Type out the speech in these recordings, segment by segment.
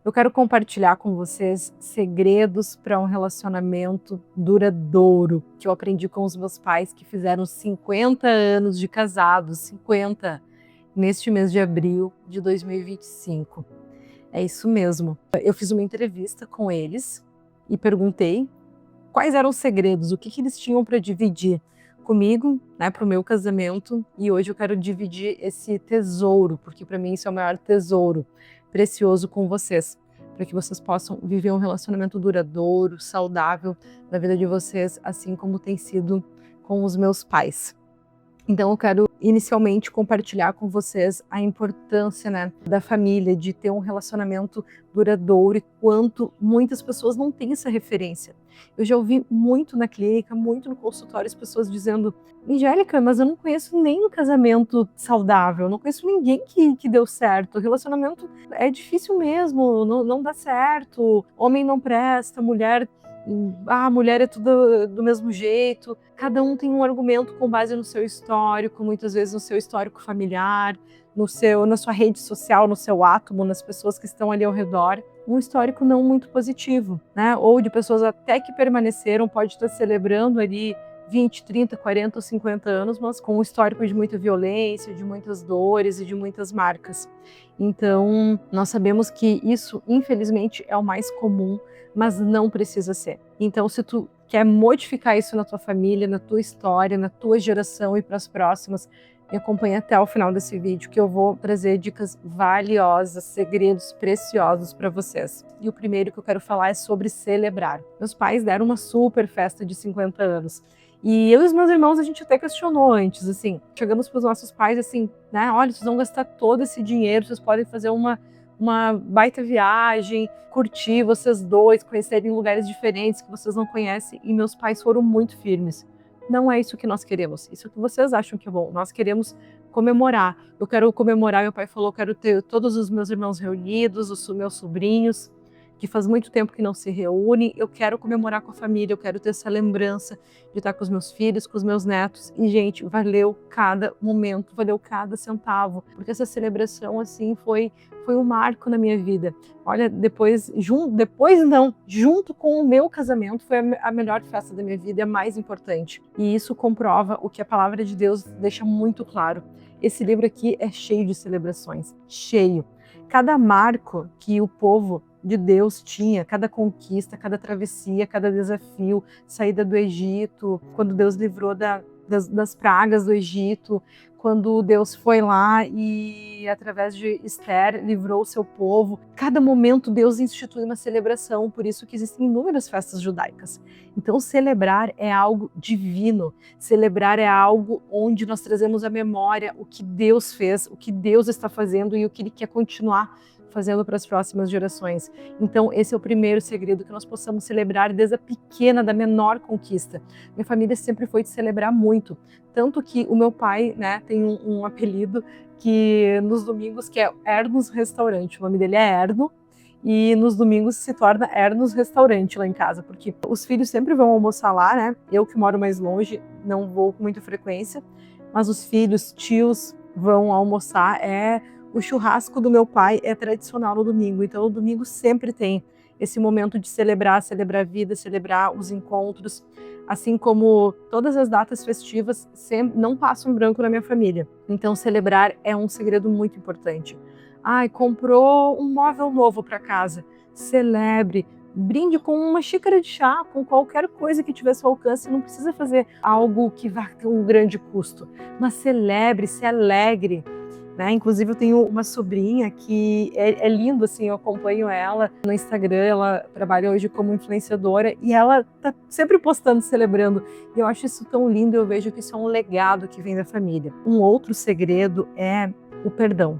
Eu quero compartilhar com vocês segredos para um relacionamento duradouro, que eu aprendi com os meus pais que fizeram 50 anos de casados, 50, neste mês de abril de 2025. É isso mesmo. Eu fiz uma entrevista com eles e perguntei quais eram os segredos, o que eles tinham para dividir comigo, né, para o meu casamento. E hoje eu quero dividir esse tesouro, porque para mim isso é o maior tesouro precioso com vocês, para que vocês possam viver um relacionamento duradouro, saudável na vida de vocês, assim como tem sido com os meus pais. Então eu quero inicialmente compartilhar com vocês a importância, né, da família, de ter um relacionamento duradouro e quanto muitas pessoas não têm essa referência. Eu já ouvi muito na clínica, muito no consultório, as pessoas dizendo: Angélica, mas eu não conheço nenhum casamento saudável, eu não conheço ninguém que deu certo, o relacionamento é difícil mesmo, não dá certo, homem não presta, mulher é tudo do mesmo jeito. Cada um tem um argumento com base no seu histórico, muitas vezes no seu histórico familiar, na sua rede social, no seu átomo, nas pessoas que estão ali ao redor. Um histórico não muito positivo, né? Ou de pessoas até que permaneceram, pode estar celebrando ali 20, 30, 40 ou 50 anos, mas com um histórico de muita violência, de muitas dores e de muitas marcas. Então, nós sabemos que isso, infelizmente, é o mais comum, mas não precisa ser. Então, se tu quer modificar isso na tua família, na tua história, na tua geração e para as próximas, me acompanha até o final desse vídeo, que eu vou trazer dicas valiosas, segredos preciosos para vocês. E o primeiro que eu quero falar é sobre celebrar. Meus pais deram uma super festa de 50 anos. E eu e os meus irmãos, a gente até questionou antes, assim, chegamos para os nossos pais, assim, né, olha, vocês vão gastar todo esse dinheiro, vocês podem fazer uma baita viagem, curtir vocês dois, conhecerem lugares diferentes que vocês não conhecem. E meus pais foram muito firmes. Não é isso que nós queremos, isso que vocês acham que é bom. Nós queremos comemorar. Eu quero comemorar, meu pai falou, quero ter todos os meus irmãos reunidos, os meus sobrinhos, que faz muito tempo que não se reúnem. Eu quero comemorar com a família, eu quero ter essa lembrança de estar com os meus filhos, com os meus netos. E, gente, valeu cada momento, valeu cada centavo, porque essa celebração, assim, foi um marco na minha vida. Olha, junto com o meu casamento, foi a melhor festa da minha vida, a mais importante. E isso comprova o que a palavra de Deus deixa muito claro. Esse livro aqui é cheio de celebrações, cheio. Cada marco que o povo de Deus tinha, cada conquista, cada travessia, cada desafio, saída do Egito, quando Deus livrou das pragas do Egito, quando Deus foi lá e, através de Esther, livrou o seu povo. Cada momento Deus institui uma celebração, por isso que existem inúmeras festas judaicas. Então, celebrar é algo divino, celebrar é algo onde nós trazemos à memória o que Deus fez, o que Deus está fazendo e o que Ele quer continuar fazendo para as próximas gerações. Então, esse é o primeiro segredo, que nós possamos celebrar desde a pequena, da menor conquista. Minha família sempre foi de celebrar muito, tanto que o meu pai, né, tem um apelido que nos domingos, que é Ernos Restaurante. O nome dele é Erno, e nos domingos se torna Ernos Restaurante lá em casa, porque os filhos sempre vão almoçar lá, né? Eu que moro mais longe, não vou com muita frequência, mas os filhos, tios, vão almoçar. O churrasco do meu pai é tradicional no domingo, então o domingo sempre tem esse momento de celebrar a vida, celebrar os encontros, assim como todas as datas festivas não passam branco na minha família. Então celebrar é um segredo muito importante. Ai, comprou um móvel novo para casa, celebre, brinde com uma xícara de chá, com qualquer coisa que tiver ao seu alcance. Não precisa fazer algo que vá ter um grande custo, mas celebre, se alegre. Né? Inclusive eu tenho uma sobrinha que é lindo, assim, eu acompanho ela no Instagram, ela trabalha hoje como influenciadora e ela tá sempre postando, celebrando, e eu acho isso tão lindo. Eu vejo que isso é um legado que vem da família. Um outro segredo é o perdão.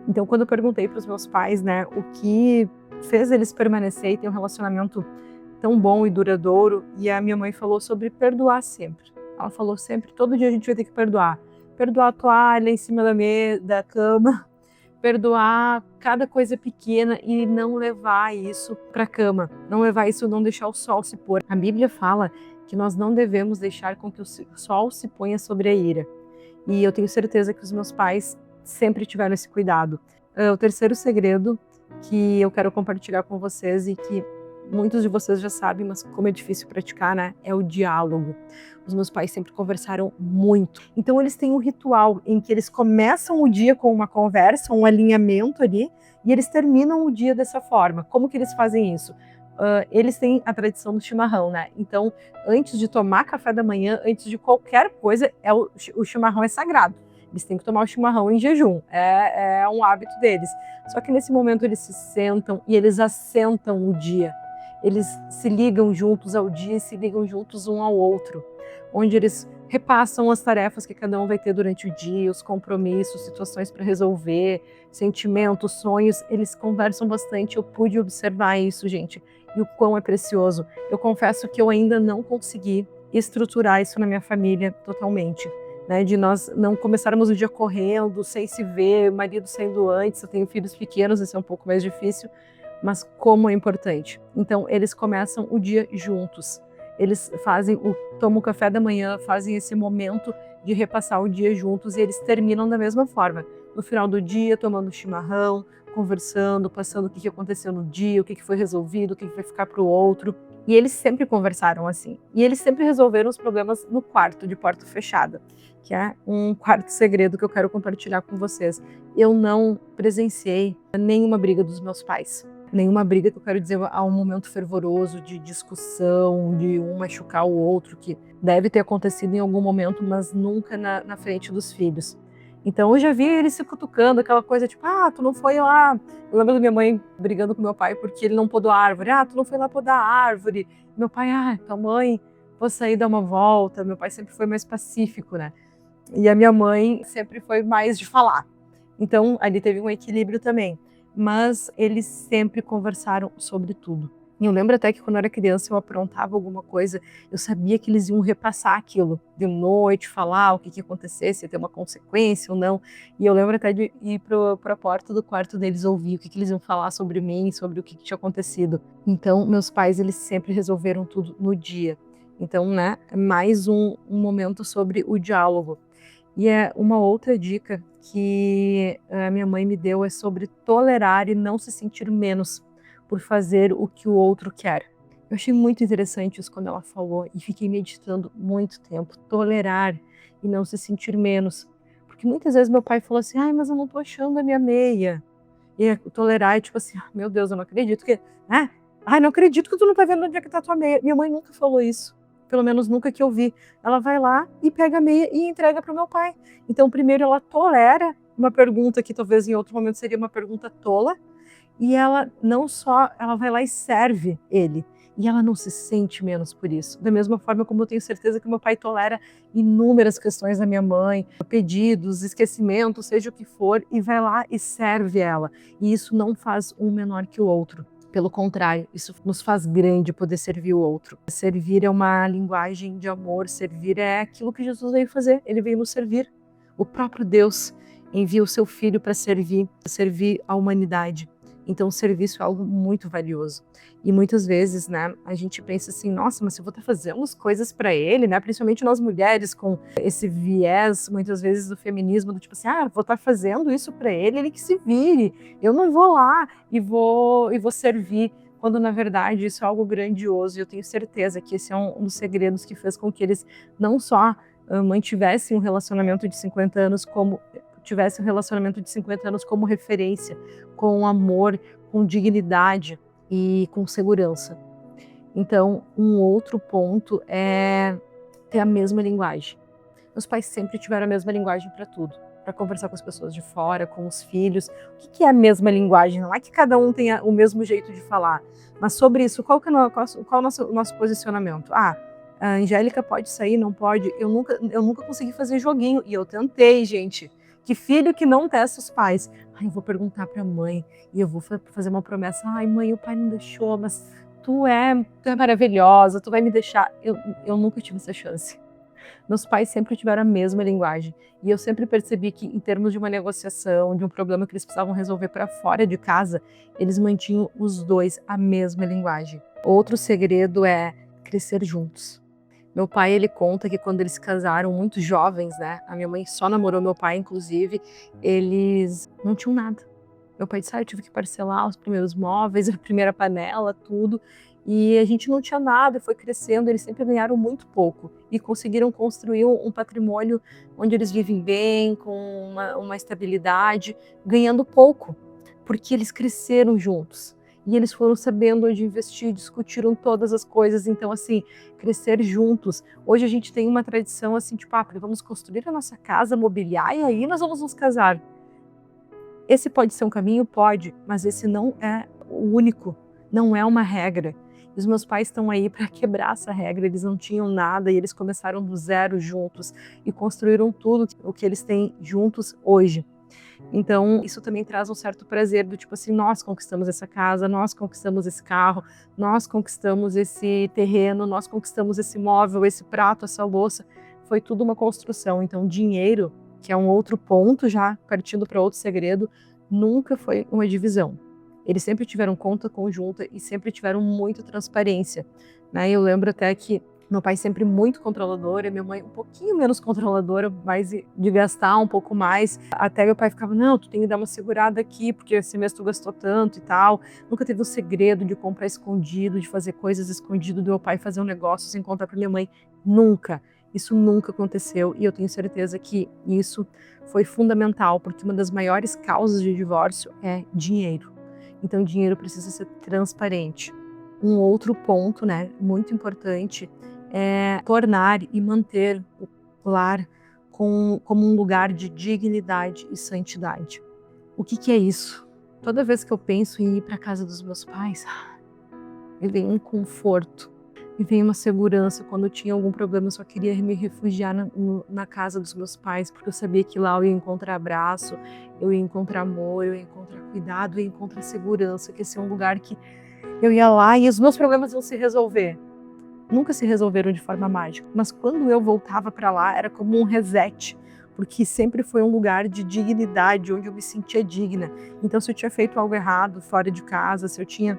Então, quando eu perguntei para os meus pais, né, o que fez eles permanecer e ter um relacionamento tão bom e duradouro, e a minha mãe falou sobre perdoar sempre. Ela falou sempre, todo dia a gente vai ter que perdoar. Perdoar a toalha em cima da cama, perdoar cada coisa pequena e não levar isso para a cama, não deixar o sol se pôr. A Bíblia fala que nós não devemos deixar com que o sol se ponha sobre a ira. E eu tenho certeza que os meus pais sempre tiveram esse cuidado. O terceiro segredo que eu quero compartilhar com vocês e que muitos de vocês já sabem, mas como é difícil praticar, né? É o diálogo. Os meus pais sempre conversaram muito. Então eles têm um ritual em que eles começam o dia com uma conversa, um alinhamento ali, e eles terminam o dia dessa forma. Como que eles fazem isso? Eles têm a tradição do chimarrão, né? Então, antes de tomar café da manhã, antes de qualquer coisa, o chimarrão é sagrado. Eles têm que tomar o chimarrão em jejum, é um hábito deles. Só que nesse momento eles se sentam e eles assentam o dia. Eles se ligam juntos ao dia e se ligam juntos um ao outro, onde eles repassam as tarefas que cada um vai ter durante o dia, os compromissos, situações para resolver, sentimentos, sonhos. Eles conversam bastante, eu pude observar isso, gente, e o quão é precioso. Eu confesso que eu ainda não consegui estruturar isso na minha família totalmente. Né, de nós não começarmos o dia correndo, sem se ver, marido saindo antes. Eu tenho filhos pequenos, isso é um pouco mais difícil, mas como é importante. Então, eles começam o dia juntos. Eles tomam o café da manhã, fazem esse momento de repassar o dia juntos e eles terminam da mesma forma. No final do dia, tomando chimarrão, conversando, passando o que aconteceu no dia, o que foi resolvido, o que vai ficar para o outro. E eles sempre conversaram assim. E eles sempre resolveram os problemas no quarto, de porta fechada, que é um quarto segredo que eu quero compartilhar com vocês. Eu não presenciei nenhuma briga dos meus pais. Nenhuma briga, que eu quero dizer, há um momento fervoroso de discussão, de um machucar o outro, que deve ter acontecido em algum momento, mas nunca na frente dos filhos. Então eu já vi eles se cutucando, aquela coisa tipo, tu não foi lá. Eu lembro da minha mãe brigando com meu pai porque ele não podou a árvore. Tu não foi lá podar a árvore. Meu pai, tua mãe, vou sair dar uma volta. Meu pai sempre foi mais pacífico, né? E a minha mãe sempre foi mais de falar. Então ali teve um equilíbrio também. Mas eles sempre conversaram sobre tudo. E eu lembro até que quando eu era criança eu aprontava alguma coisa, eu sabia que eles iam repassar aquilo de noite, falar o que ia acontecer, se ia ter uma consequência ou não. E eu lembro até de ir para a porta do quarto deles ouvir o que eles iam falar sobre mim, sobre o que tinha acontecido. Então, meus pais, eles sempre resolveram tudo no dia. Então, né, mais um momento sobre o diálogo. E uma outra dica que a minha mãe me deu é sobre tolerar e não se sentir menos por fazer o que o outro quer. Eu achei muito interessante isso quando ela falou e fiquei meditando muito tempo. Tolerar e não se sentir menos. Porque muitas vezes meu pai falou assim, mas eu não tô achando a minha meia. E tolerar é tipo assim, meu Deus, eu não acredito que... não acredito que tu não tá vendo onde é que tá a tua meia. Minha mãe nunca falou isso. Pelo menos nunca que eu vi. Ela vai lá e pega a meia e entrega para o meu pai. Então, primeiro ela tolera uma pergunta que talvez em outro momento seria uma pergunta tola, e ela não só, ela vai lá e serve ele, e ela não se sente menos por isso. Da mesma forma como eu tenho certeza que meu pai tolera inúmeras questões da minha mãe, pedidos, esquecimentos, seja o que for, e vai lá e serve ela. E isso não faz um menor que o outro. Pelo contrário, isso nos faz grande poder servir o outro. Servir é uma linguagem de amor, servir é aquilo que Jesus veio fazer, ele veio nos servir. O próprio Deus envia o seu Filho para servir a humanidade. Então o serviço é algo muito valioso. E muitas vezes, né, a gente pensa assim, nossa, mas eu vou estar fazendo as coisas para ele, né? Principalmente nós mulheres com esse viés, muitas vezes, do feminismo, do tipo assim, vou estar fazendo isso para ele que se vire. Eu não vou lá e vou servir. Quando, na verdade, isso é algo grandioso. E eu tenho certeza que esse é um dos segredos que fez com que eles não só mantivessem um relacionamento de 50 anos como tivesse um relacionamento de 50 anos como referência, com amor, com dignidade e com segurança. Então, um outro ponto é ter a mesma linguagem. Meus pais sempre tiveram a mesma linguagem para tudo, para conversar com as pessoas de fora, com os filhos. O que é a mesma linguagem? Não é que cada um tenha o mesmo jeito de falar, mas sobre isso, qual é o nosso posicionamento? A Angélica pode sair, não pode? Eu nunca consegui fazer joguinho, e eu tentei, gente. Que filho que não testa os pais? Eu vou perguntar para a mãe e eu vou fazer uma promessa. Mãe, o pai não deixou, mas tu é maravilhosa, tu vai me deixar. Eu nunca tive essa chance. Meus pais sempre tiveram a mesma linguagem e eu sempre percebi que, em termos de uma negociação, de um problema que eles precisavam resolver para fora de casa, eles mantinham os dois a mesma linguagem. Outro segredo é crescer juntos. Meu pai, ele conta que quando eles se casaram muito jovens, né? A minha mãe só namorou meu pai, inclusive, eles não tinham nada. Meu pai disse: eu tive que parcelar os primeiros móveis, a primeira panela, tudo. E a gente não tinha nada, foi crescendo, eles sempre ganharam muito pouco e conseguiram construir um patrimônio onde eles vivem bem, com uma estabilidade, ganhando pouco, porque eles cresceram juntos. E eles foram sabendo onde investir, discutiram todas as coisas. Então, assim, crescer juntos. Hoje a gente tem uma tradição assim, tipo, vamos construir a nossa casa, mobiliar e aí nós vamos nos casar. Esse pode ser um caminho? Pode, mas esse não é o único, não é uma regra. E os meus pais estão aí para quebrar essa regra, eles não tinham nada e eles começaram do zero juntos e construíram tudo o que eles têm juntos hoje. Então, isso também traz um certo prazer do tipo assim, nós conquistamos essa casa, nós conquistamos esse carro, nós conquistamos esse terreno, nós conquistamos esse móvel, esse prato, essa louça. Foi tudo uma construção. Então, dinheiro, que é um outro ponto já, partindo para outro segredo, nunca foi uma divisão. Eles sempre tiveram conta conjunta e sempre tiveram muita transparência, né? Eu lembro até que meu pai sempre muito controlador, e minha mãe um pouquinho menos controladora, mais de gastar um pouco mais. Até meu pai ficava, não, tu tem que dar uma segurada aqui, porque esse mês tu gastou tanto e tal. Nunca teve o segredo de comprar escondido, de fazer coisas escondido, do meu pai fazer um negócio sem contar para minha mãe. Nunca. Isso nunca aconteceu e eu tenho certeza que isso foi fundamental, porque uma das maiores causas de divórcio é dinheiro. Então, o dinheiro precisa ser transparente. Um outro ponto, né, muito importante, é tornar e manter o lar como um lugar de dignidade e santidade. O que é isso? Toda vez que eu penso em ir para a casa dos meus pais, me vem um conforto, me vem uma segurança. Quando eu tinha algum problema, eu só queria me refugiar na casa dos meus pais, porque eu sabia que lá eu ia encontrar abraço, eu ia encontrar amor, eu ia encontrar cuidado, eu ia encontrar segurança, que esse é um lugar que eu ia lá e os meus problemas iam se resolver. Nunca se resolveram de forma mágica, mas quando eu voltava para lá era como um reset, porque sempre foi um lugar de dignidade, onde eu me sentia digna. Então, se eu tinha feito algo errado fora de casa, se eu tinha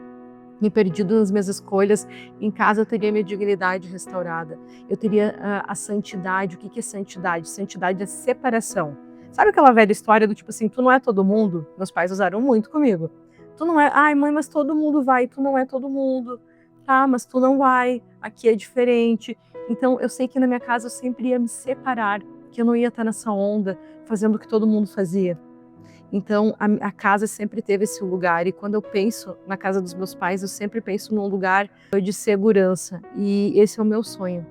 me perdido nas minhas escolhas, em casa eu teria minha dignidade restaurada. Eu teria a santidade. O que é santidade? Santidade é separação. Sabe aquela velha história do tipo assim, tu não é todo mundo? Meus pais usaram muito comigo. Tu não é, ai mãe, mas todo mundo vai, tu não é todo mundo. Tá, mas tu não vai, aqui é diferente. Então eu sei que na minha casa eu sempre ia me separar, que eu não ia estar nessa onda fazendo o que todo mundo fazia. Então, a casa sempre teve esse lugar, e quando eu penso na casa dos meus pais, eu sempre penso num lugar de segurança, e esse é o meu sonho,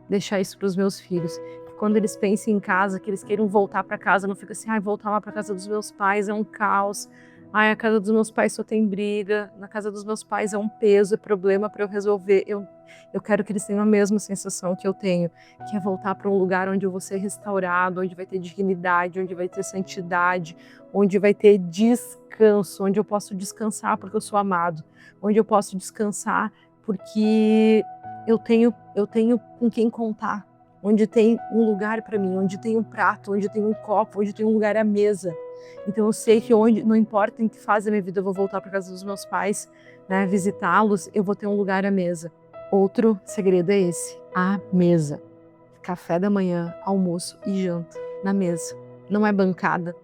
deixar isso para os meus filhos. Que quando eles pensem em casa, que eles queiram voltar para casa, não fica assim, voltar lá para casa dos meus pais é um caos, a casa dos meus pais só tem briga, na casa dos meus pais é um peso, é problema para eu resolver. Eu quero que eles tenham a mesma sensação que eu tenho, que é voltar para um lugar onde eu vou ser restaurado, onde vai ter dignidade, onde vai ter santidade, onde vai ter descanso, onde eu posso descansar porque eu sou amado, onde eu posso descansar porque eu tenho com quem contar, onde tem um lugar para mim, onde tem um prato, onde tem um copo, onde tem um lugar à mesa. Então eu sei que onde, não importa em que fase da minha vida eu vou voltar para casa dos meus pais, né, visitá-los, eu vou ter um lugar à mesa. Outro segredo é esse, a mesa. Café da manhã, almoço e janta na mesa. Não é bancada,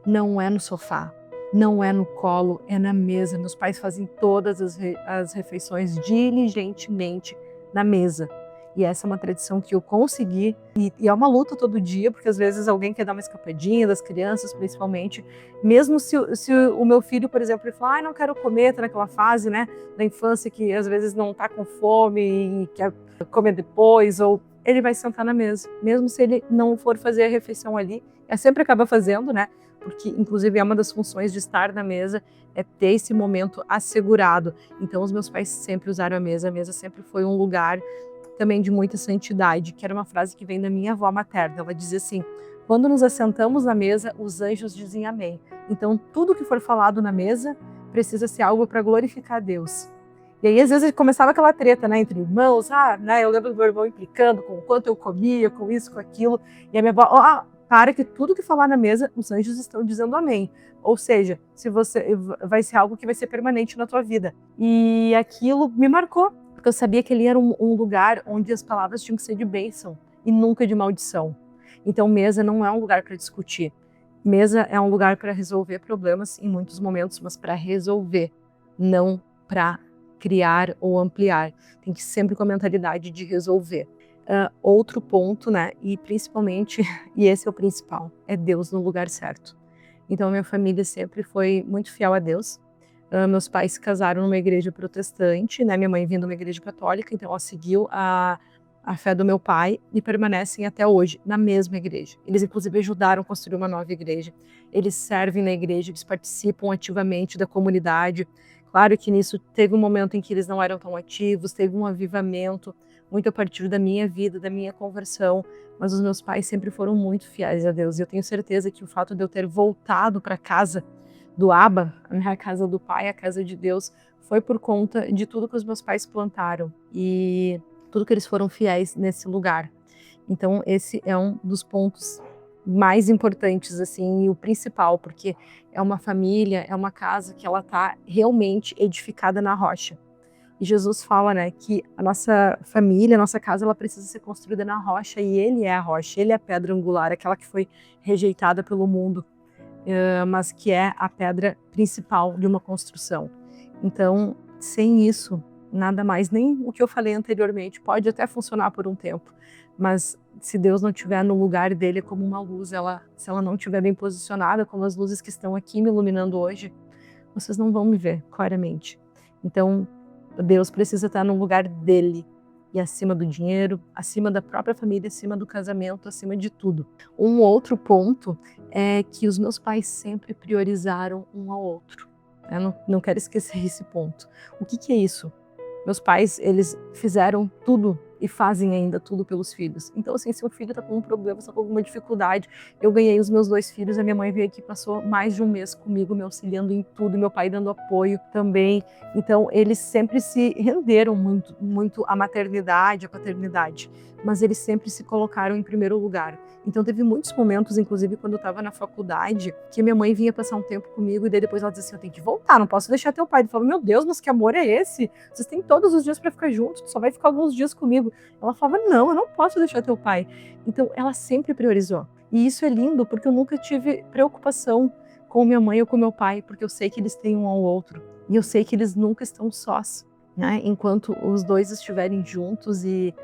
não é no sofá, não é no colo, é na mesa. Meus pais fazem todas as refeições diligentemente na mesa. E essa é uma tradição que eu consegui, e é uma luta todo dia, porque às vezes alguém quer dar uma escapadinha, das crianças principalmente, mesmo se o meu filho, por exemplo, ele fala, não quero comer, tá naquela fase, né, da infância que às vezes não tá com fome e quer comer depois, ou ele vai sentar na mesa, mesmo se ele não for fazer a refeição ali, sempre acaba fazendo, né, porque inclusive é uma das funções de estar na mesa, é ter esse momento assegurado. Então os meus pais sempre usaram a mesa sempre foi um lugar também de muita santidade, que era uma frase que vem da minha avó materna. Ela dizia assim, quando nos assentamos na mesa, os anjos dizem amém. Então tudo que for falado na mesa precisa ser algo para glorificar a Deus. E aí às vezes começava aquela treta, né, entre irmãos, né, eu lembro do meu irmão implicando com o quanto eu comia, com isso, com aquilo, e a minha avó, para que tudo que falar na mesa, os anjos estão dizendo amém. Ou seja, se você vai ser algo que vai ser permanente na tua vida. E aquilo me marcou, porque eu sabia que ele era um lugar onde as palavras tinham que ser de bênção e nunca de maldição. Então mesa não é um lugar para discutir. Mesa é um lugar para resolver problemas em muitos momentos, mas para resolver, não para criar ou ampliar. Tem que sempre com a mentalidade de resolver. Outro ponto, né, e principalmente, e esse é o principal, é Deus no lugar certo. Então, minha família sempre foi muito fiel a Deus. Meus pais se casaram numa igreja protestante, né, minha mãe vinha de uma igreja católica, então ela seguiu a fé do meu pai e permanecem até hoje na mesma igreja. Eles, inclusive, ajudaram a construir uma nova igreja. Eles servem na igreja, eles participam ativamente da comunidade. Claro que nisso teve um momento em que eles não eram tão ativos, teve um avivamento, muito a partir da minha vida, da minha conversão, mas os meus pais sempre foram muito fiéis a Deus. E eu tenho certeza que o fato de eu ter voltado para a casa do Abba, a casa do Pai, a casa de Deus, foi por conta de tudo que os meus pais plantaram e tudo que eles foram fiéis nesse lugar. Então esse é um dos pontos mais importantes, assim, e o principal, porque é uma família, é uma casa que ela está realmente edificada na rocha. E Jesus fala, né, que a nossa família, a nossa casa, ela precisa ser construída na rocha, e Ele é a rocha, Ele é a pedra angular, aquela que foi rejeitada pelo mundo, mas que é a pedra principal de uma construção. Então, sem isso, nada mais, nem o que eu falei anteriormente, pode até funcionar por um tempo, mas se Deus não estiver no lugar dele, é como uma luz, se ela não estiver bem posicionada, como as luzes que estão aqui me iluminando hoje, vocês não vão me ver claramente. Então, Deus precisa estar no lugar dele, e acima do dinheiro, acima da própria família, acima do casamento, acima de tudo. Um outro ponto é que os meus pais sempre priorizaram um ao outro. Eu não quero esquecer esse ponto. O que é isso? Meus pais, eles fizeram tudo e fazem ainda tudo pelos filhos. Então, assim, se um filho está com um problema, está com alguma dificuldade, eu ganhei os meus 2 filhos, a minha mãe veio aqui, passou mais de um mês comigo, me auxiliando em tudo, meu pai dando apoio também. Então, eles sempre se renderam muito, muito à maternidade, à paternidade, mas eles sempre se colocaram em primeiro lugar. Então, teve muitos momentos, inclusive quando eu estava na faculdade, que minha mãe vinha passar um tempo comigo e daí depois ela dizia assim, eu tenho que voltar, não posso deixar teu pai. Eu falava, meu Deus, mas que amor é esse? Vocês têm todos os dias para ficar juntos, tu só vai ficar alguns dias comigo. Ela falava, não, eu não posso deixar teu pai. Então, ela sempre priorizou. E isso é lindo, porque eu nunca tive preocupação com minha mãe ou com meu pai, porque eu sei que eles têm um ao outro. E eu sei que eles nunca estão sós, né? Enquanto os dois estiverem juntos e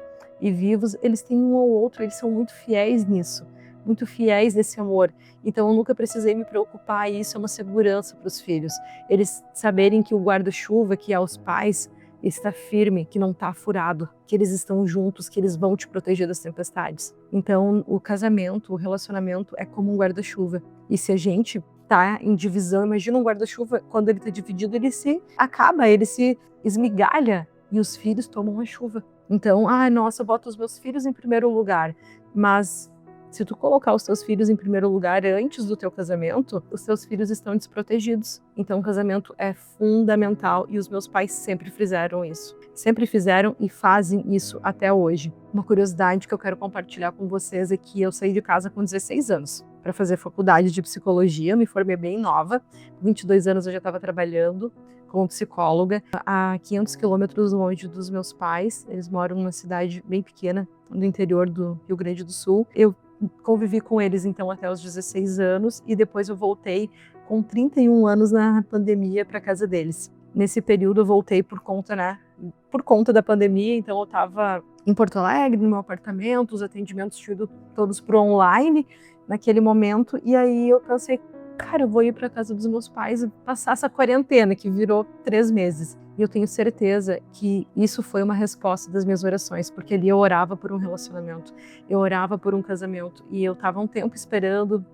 vivos, eles têm um ao outro, eles são muito fiéis nisso, muito fiéis nesse amor. Então eu nunca precisei me preocupar, e isso é uma segurança para os filhos. Eles saberem que o guarda-chuva, que é os pais, está firme, que não está furado, que eles estão juntos, que eles vão te proteger das tempestades. Então o casamento, o relacionamento é como um guarda-chuva. E se a gente tá em divisão, imagina um guarda-chuva, quando ele está dividido, ele se acaba, ele se esmigalha e os filhos tomam a chuva. Então, nossa, eu boto os meus filhos em primeiro lugar, mas se tu colocar os teus filhos em primeiro lugar antes do teu casamento, os teus filhos estão desprotegidos. Então o casamento é fundamental e os meus pais sempre fizeram isso. Sempre fizeram e fazem isso até hoje. Uma curiosidade que eu quero compartilhar com vocês é que eu saí de casa com 16 anos para fazer faculdade de psicologia, me formei bem nova, com 22 anos eu já estava trabalhando como psicóloga, a 500 quilômetros longe dos meus pais. Eles moram numa cidade bem pequena, no interior do Rio Grande do Sul. Eu convivi com eles, então, até os 16 anos, e depois eu voltei com 31 anos na pandemia para casa deles. Nesse período eu voltei por conta da pandemia, então eu estava em Porto Alegre, no meu apartamento, os atendimentos tinham ido todos pro online naquele momento, e aí eu pensei, cara, eu vou ir para casa dos meus pais e passar essa quarentena, que virou 3 meses. E eu tenho certeza que isso foi uma resposta das minhas orações, porque ali eu orava por um relacionamento, eu orava por um casamento, e eu estava um tempo esperando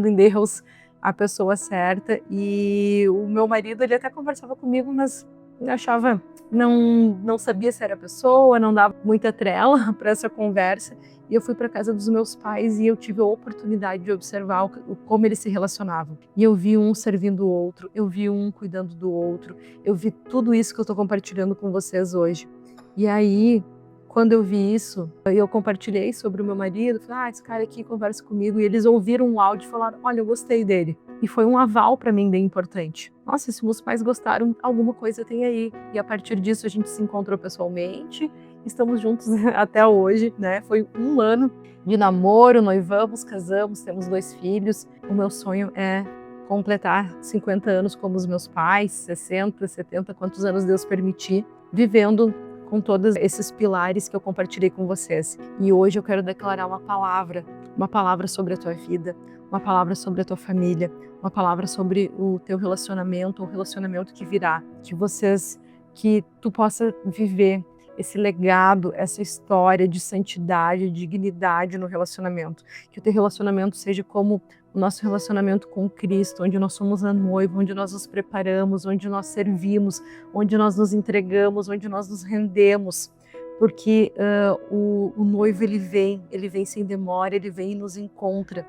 em Deus a pessoa certa, e o meu marido, ele até conversava comigo, mas eu achava, não sabia se era a pessoa, não dava muita trela para essa conversa. E eu fui para casa dos meus pais e eu tive a oportunidade de observar como eles se relacionavam. E eu vi um servindo o outro, eu vi um cuidando do outro, eu vi tudo isso que eu estou compartilhando com vocês hoje. E aí, quando eu vi isso, eu compartilhei sobre o meu marido, falei, esse cara aqui conversa comigo, e eles ouviram um áudio e falaram, olha, eu gostei dele. E foi um aval para mim bem importante. Nossa, se meus pais gostaram, alguma coisa tem aí. E a partir disso a gente se encontrou pessoalmente, estamos juntos até hoje, né? Foi 1 ano de namoro, noivamos, casamos, temos 2 filhos. O meu sonho é completar 50 anos como os meus pais, 60, 70, quantos anos Deus permitir, vivendo com todos esses pilares que eu compartilhei com vocês. E hoje eu quero declarar uma palavra sobre a tua vida, uma palavra sobre a tua família, uma palavra sobre o teu relacionamento, o relacionamento que virá, que tu possa viver esse legado, essa história de santidade, de dignidade no relacionamento. Que o teu relacionamento seja como o nosso relacionamento com Cristo, onde nós somos a noiva, onde nós nos preparamos, onde nós servimos, onde nós nos entregamos, onde nós nos rendemos. Porque o noivo ele vem sem demora, ele vem e nos encontra.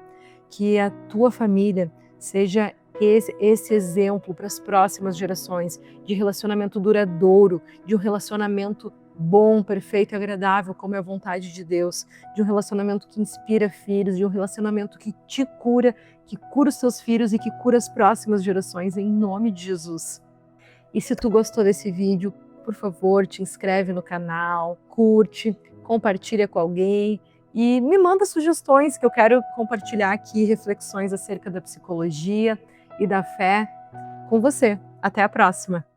Que a tua família seja esse exemplo para as próximas gerações de relacionamento duradouro, de um relacionamento bom, perfeito e agradável, como é a vontade de Deus, de um relacionamento que inspira filhos, de um relacionamento que te cura, que cura os teus filhos e que cura as próximas gerações, em nome de Jesus. E se tu gostou desse vídeo, por favor, te inscreve no canal, curte, compartilha com alguém e me manda sugestões que eu quero compartilhar aqui, reflexões acerca da psicologia e da fé com você. Até a próxima!